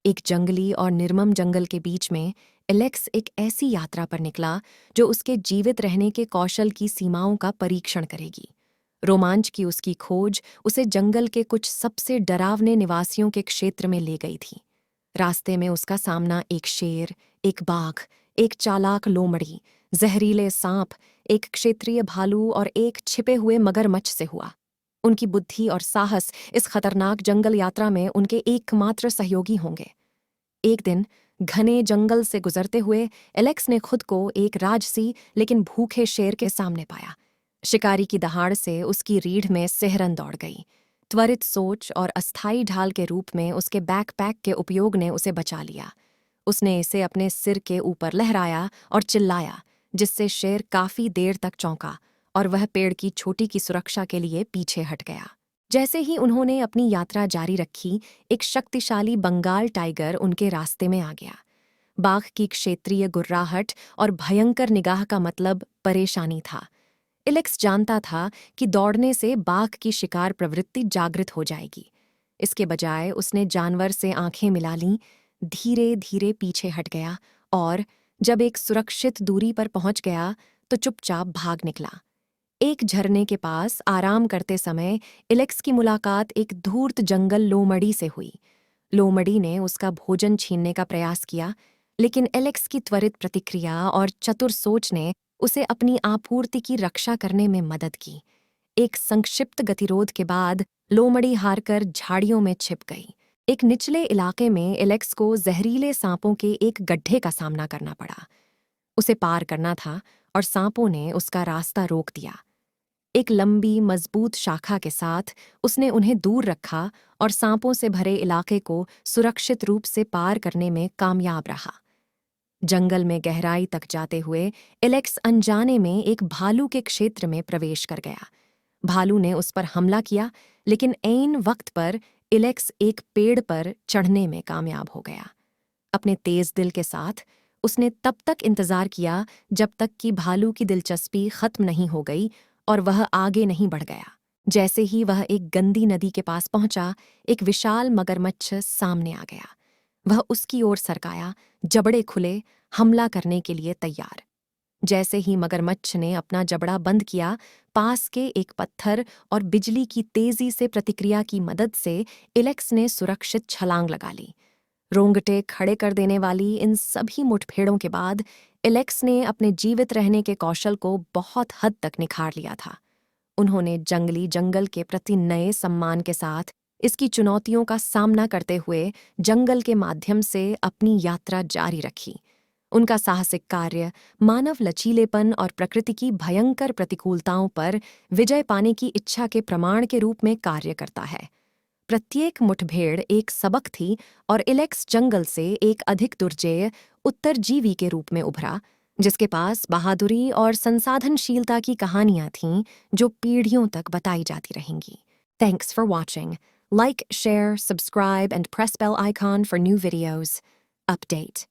एक जंगली और निर्मम जंगल के बीच में एलेक्स एक ऐसी यात्रा पर निकला जो उसके जीवित रहने के कौशल की सीमाओं का परीक्षण करेगी। रोमांच की उसकी खोज उसे जंगल के कुछ सबसे डरावने निवासियों के क्षेत्र में ले गई थी। रास्ते में उसका सामना एक शेर, एक बाघ, एक चालाक लोमड़ी, जहरीले सांप, एक क्षेत्रीय भालू और एक छिपे हुए मगरमच्छ से हुआ। उनकी बुद्धि और साहस इस खतरनाक जंगल यात्रा में उनके एकमात्र सहयोगी होंगे। एक दिन घने जंगल से गुजरते हुए एलेक्स ने खुद को एक राजसी लेकिन भूखे शेर के सामने पाया। शिकारी की दहाड़ से उसकी रीढ़ में सिहरन दौड़ गई। त्वरित सोच और अस्थायी ढाल के रूप में उसके बैकपैक के उपयोग ने उसे बचा लिया। उसने इसे अपने सिर के ऊपर लहराया और चिल्लाया, जिससे शेर काफी देर तक चौंका और वह पेड़ की छोटी की सुरक्षा के लिए पीछे हट गया। जैसे ही उन्होंने अपनी यात्रा जारी रखी, एक शक्तिशाली बंगाल टाइगर उनके रास्ते में आ गया। बाघ की क्षेत्रीय गुर्राहट और भयंकर निगाह का मतलब परेशानी था। एलेक्स जानता था कि दौड़ने से बाघ की शिकार प्रवृत्ति जागृत हो जाएगी। इसके बजाय उसने जानवर से आंखें मिला लीं, धीरे धीरे पीछे हट गया और जब एक सुरक्षित दूरी पर पहुंच गया तो चुपचाप भाग निकला। एक झरने के पास आराम करते समय एलेक्स की मुलाकात एक धूर्त जंगल लोमड़ी से हुई। लोमड़ी ने उसका भोजन छीनने का प्रयास किया, लेकिन एलेक्स की त्वरित प्रतिक्रिया और चतुर सोच ने उसे अपनी आपूर्ति की रक्षा करने में मदद की। एक संक्षिप्त गतिरोध के बाद लोमड़ी हारकर झाड़ियों में छिप गई। एक निचले इलाके में एलेक्स को जहरीले सांपों के एक गड्ढे का सामना करना पड़ा। उसे पार करना था और सांपों ने उसका रास्ता रोक दिया। एक लंबी मजबूत शाखा के साथ उसने उन्हें दूर रखा और सांपों से भरे इलाके को सुरक्षित रूप से पार करने में कामयाब रहा। जंगल में गहराई तक जाते हुए एलेक्स अनजाने में एक भालू के क्षेत्र में प्रवेश कर गया। भालू ने उस पर हमला किया, लेकिन ऐन वक्त पर एलेक्स एक पेड़ पर चढ़ने में कामयाब हो गया। अपने तेज दिल के साथ उसने तब तक इंतजार किया जब तक कि भालू की दिलचस्पी खत्म नहीं हो गई और वह आगे नहीं बढ़ गया। जैसे ही वह एक गंदी नदी के पास पहुंचा, एक विशाल मगरमच्छ सामने आ गया। वह उसकी ओर सरकाया, जबड़े खुले, हमला करने के लिए तैयार। जैसे ही मगरमच्छ ने अपना जबड़ा बंद किया, पास के एक पत्थर और बिजली की तेजी से प्रतिक्रिया की मदद से एलेक्स ने सुरक्षित छलांग लगा ली। रोंगटे खड़े कर देने वाली इन सभी मुठभेड़ों के बाद एलेक्स ने अपने जीवित रहने के कौशल को बहुत हद तक निखार लिया था। उन्होंने जंगली जंगल के प्रति नए सम्मान के साथ इसकी चुनौतियों का सामना करते हुए जंगल के माध्यम से अपनी यात्रा जारी रखी। उनका साहसिक कार्य मानव लचीलेपन और प्रकृति की भयंकर प्रतिकूलताओं पर विजय पाने की इच्छा के प्रमाण के रूप में कार्य करता है। प्रत्येक मुठभेड़ एक सबक थी और एलेक्स जंगल से एक अधिक दुर्जेय उत्तरजीवी के रूप में उभरा, जिसके पास बहादुरी और संसाधनशीलता की कहानियां थीं जो पीढ़ियों तक बताई जाती रहेंगी। Thanks for watching. Like, share, subscribe, and press bell icon for new videos. Update.